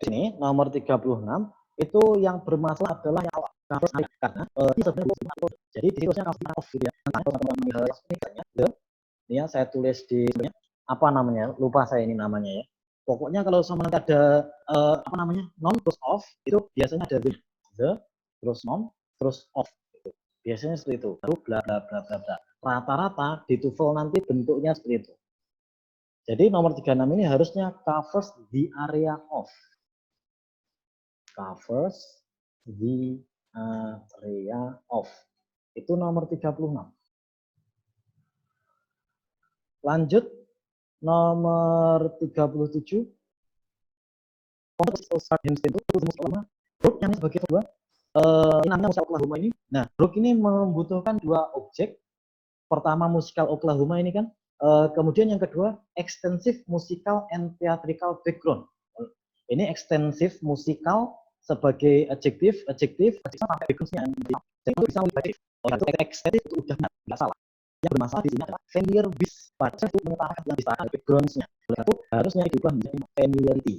Ini nomor 36 itu yang bermasalah adalah yang awal karena jadi di situsnya off gitu ya. Ya saya tulis di apa namanya, lupa saya ini namanya ya. Pokoknya kalau sama nanti ada apa namanya non terus off itu biasanya ada the terus non terus off gitu. Biasanya seperti itu. Lalu bla bla bla bla bla. Rata-rata di TOEFL nanti bentuknya seperti itu. Jadi nomor 36 ini harusnya covers the area of. Covers the area of. Itu nomor 36. Lanjut nomor 37. Brook yang sebagai kedua, ini namanya musikal Oklahoma ini. Nah, Brook ini membutuhkan dua objek. Pertama musikal Oklahoma ini kan, kemudian yang kedua extensive musical and theatrical background. Ini extensive musikal sebagai adjektif sampai background-nya. Jadi itu bisa lebih baik. Extensive itu udah nggak salah. Yang bermasalah di sini adalah familiar with, pada itu mengutarakan yang bisa ada background-nya. Oleh itu harusnya diubah menjadi familiarity.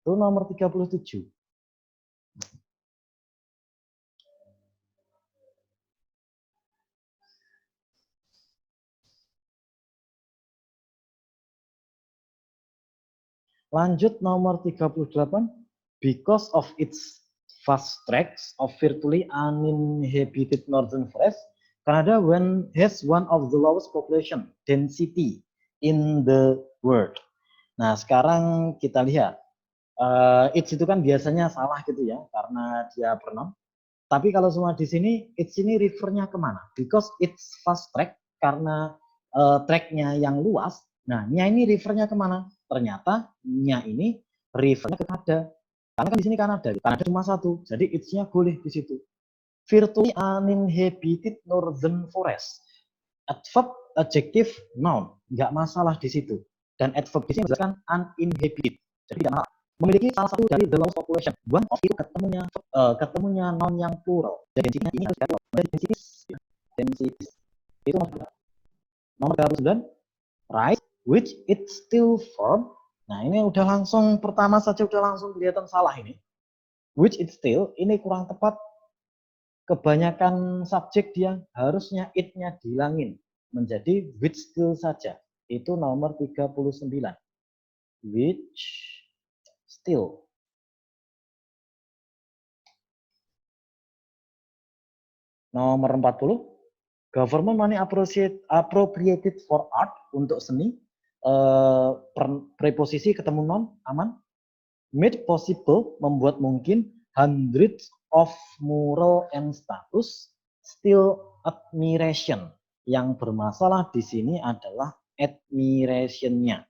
Itu nomor 37. Lanjut nomor 38. Because of its vast tracts of virtually uninhabited northern forest, Canada has one of the lowest population density in the world. Nah, sekarang kita lihat. It's itu kan biasanya salah gitu ya, karena dia pronoun. Tapi kalau semua di sini, it's ini refernya kemana? Because it's fast track, karena tracknya yang luas. Nah, nya ini refernya kemana? Ternyata nya ini refernya ke Kanada. Karena kan di sini Kanada cuma satu, jadi it's-nya boleh di situ. Virtually uninhabited northern forest. Adverb, adjective, noun, nggak masalah di situ. Dan adverb di sini menjelaskan uninhabited, jadi tidak masalah. Memiliki salah satu dari the lowest population. One of itu ketemunya noun yang plural. Jadi ini harus densities. Itu nomor 39. Right, which it still form. Nah, ini udah langsung pertama saja udah langsung kelihatan salah ini. Which it still, ini kurang tepat. Kebanyakan subjek dia harusnya it-nya dihilangin menjadi which still saja. Itu nomor 39. Which still. Nomor 40. Government money appropriated for art, untuk seni. Preposisi ketemu non, aman. Made possible, membuat mungkin. Hundreds of mural and status. Still admiration. Yang bermasalah di sini adalah admiration-nya.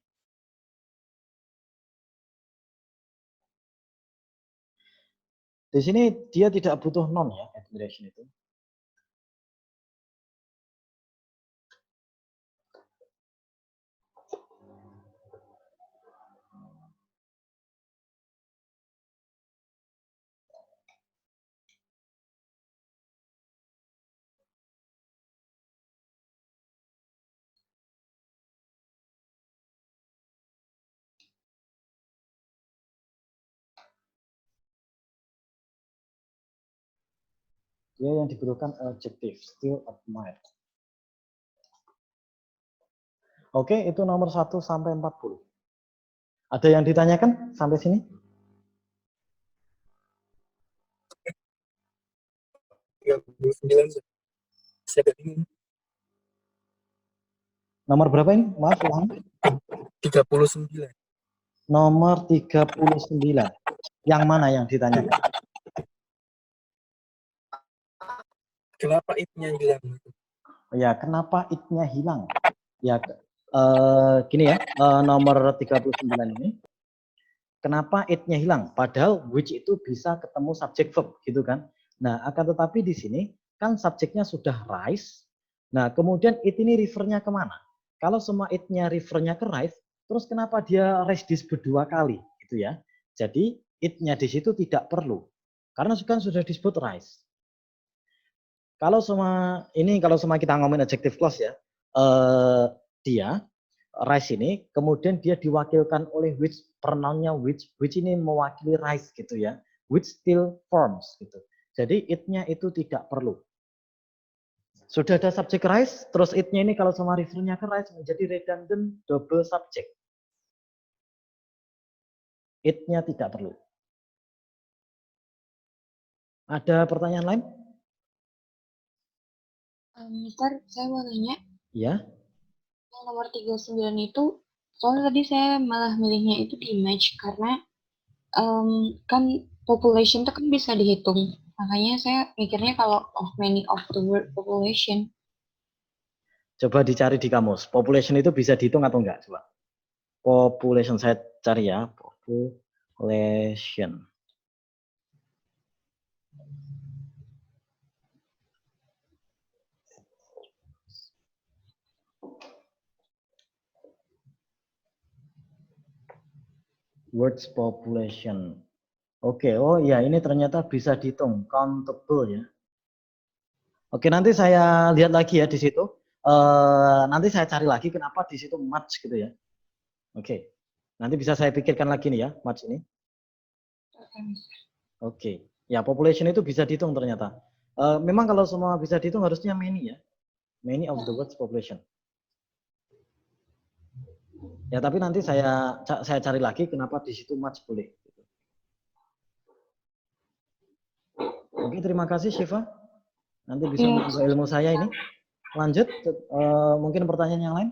Di sini dia tidak butuh non ya, admiration itu. Dia yang dibutuhkan adjective, still admired. Oke, itu nomor 1 sampai 40. Ada yang ditanyakan sampai sini? Nomor berapa ini? Maaf, ulang. 39. Nomor 39. Yang mana yang ditanyakan? Kenapa it-nya hilang? Ya, kenapa it-nya hilang? Ya, gini ya, nomor 39 ini. Kenapa it-nya hilang? Padahal which itu bisa ketemu subjek verb, gitu kan? Nah, akan tetapi di sini kan subjeknya sudah rise. Nah, kemudian it ini refernya kemana? Kalau semua it-nya refernya ke rise, terus kenapa dia rise disebut 2 kali, gitu ya? Jadi it-nya di situ tidak perlu, karena kan sudah disebut rise. Kalau semua kita ngomongin adjective clause ya, dia rise ini kemudian dia diwakilkan oleh which, pronounnya which ini mewakili rise gitu ya, which still forms gitu. Jadi it-nya itu tidak perlu. Sudah ada subjek rise, terus it-nya ini kalau sama refernya ke rise menjadi redundant double subject. It-nya tidak perlu. Ada pertanyaan lain? Mister, saya mau nanya. Ya. Yang nomor 39 itu, soalnya tadi saya malah milihnya itu di image karena Kan population itu kan bisa dihitung. Makanya saya mikirnya kalau of many of the word population. Coba dicari di kamus. Population itu bisa dihitung atau enggak? Coba. Population saya cari ya. Population. Words population. Oke, oh ya ini ternyata bisa dihitung, countable ya. Oke, nanti saya lihat lagi ya di situ. Nanti saya cari lagi kenapa di situ much gitu ya. Oke, nanti bisa saya pikirkan lagi nih ya, much ini. Oke, ya population itu bisa dihitung ternyata. Memang kalau semua bisa dihitung harusnya many ya. Many of the words population. Ya, tapi nanti saya cari lagi kenapa di situ much boleh. Oke, terima kasih Syifa. Nanti bisa menambah ilmu saya ini. Lanjut, mungkin pertanyaan yang lain.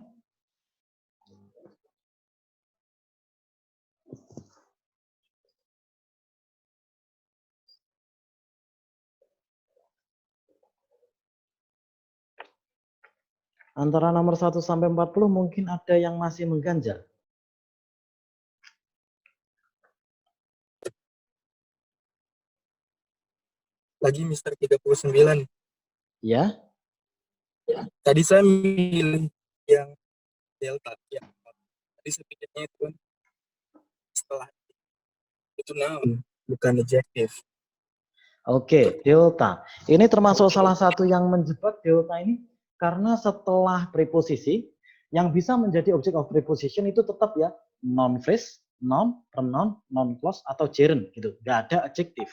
Antara nomor 1 sampai 40 mungkin ada yang masih mengganjal. Lagi Mister 39. Ya. Tadi saya milih yang delta. Ya. Tadi saya pikirnya itu kan setelah itu noun, bukan adjective. Oke, delta. Ini termasuk salah satu yang menjebak delta ini karena setelah preposisi yang bisa menjadi object of preposition itu tetap ya noun phrase, noun, pronoun, noun clause atau gerund gitu. Nggak ada adjective.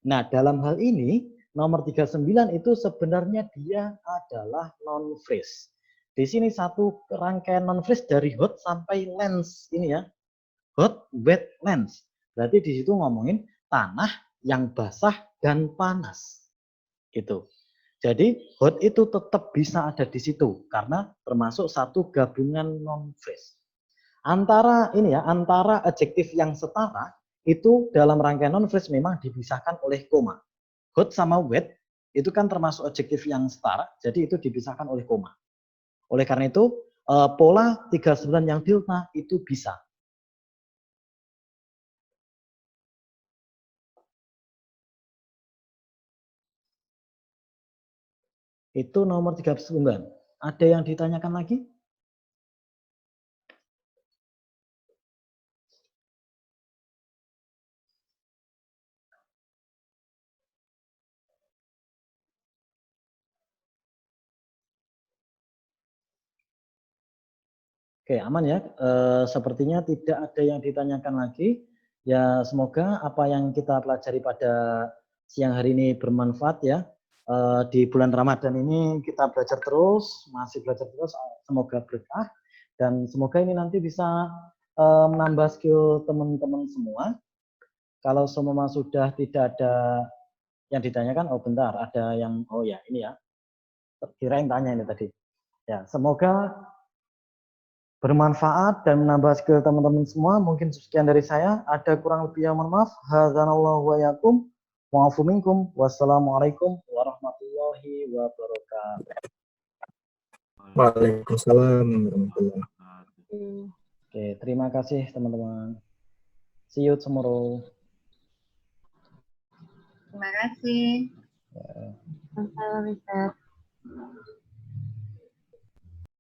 Nah, dalam hal ini nomor 39 itu sebenarnya dia adalah noun phrase. Di sini satu rangkaian noun phrase dari hot sampai lens ini ya. Hot, wet, lens. Berarti di situ ngomongin tanah yang basah dan panas. Gitu. Jadi hot itu tetap bisa ada di situ karena termasuk satu gabungan noun phrase. Antara ini ya, antara adjektif yang setara itu dalam rangkaian noun phrase memang dipisahkan oleh koma. Hot sama wet itu kan termasuk adjektif yang setara, jadi itu dipisahkan oleh koma. Oleh karena itu pola 39 yang delta itu bisa. Itu nomor 39. Ada yang ditanyakan lagi? Oke, aman ya. Sepertinya tidak ada yang ditanyakan lagi. Ya, semoga apa yang kita pelajari pada siang hari ini bermanfaat ya. Di bulan Ramadan ini kita belajar terus, masih belajar terus. Semoga berkah dan semoga ini nanti bisa menambah skill teman-teman semua. Kalau semua sudah tidak ada yang ditanyakan, oh bentar, ada yang, oh ya ini ya. Kira yang tanya ini tadi. Ya, semoga bermanfaat dan menambah skill teman-teman semua. Mungkin sekian dari saya. Ada kurang lebih yang mohon maaf. Hadzanallahu wa yakum. Wa'afu minkum. Wassalamualaikum warahmatullahi wabarakatuh. Waalaikumsalam warahmatullahi wabarakatuh. Oke, terima kasih teman-teman. See you tomorrow. Terima kasih. Ya. Sampai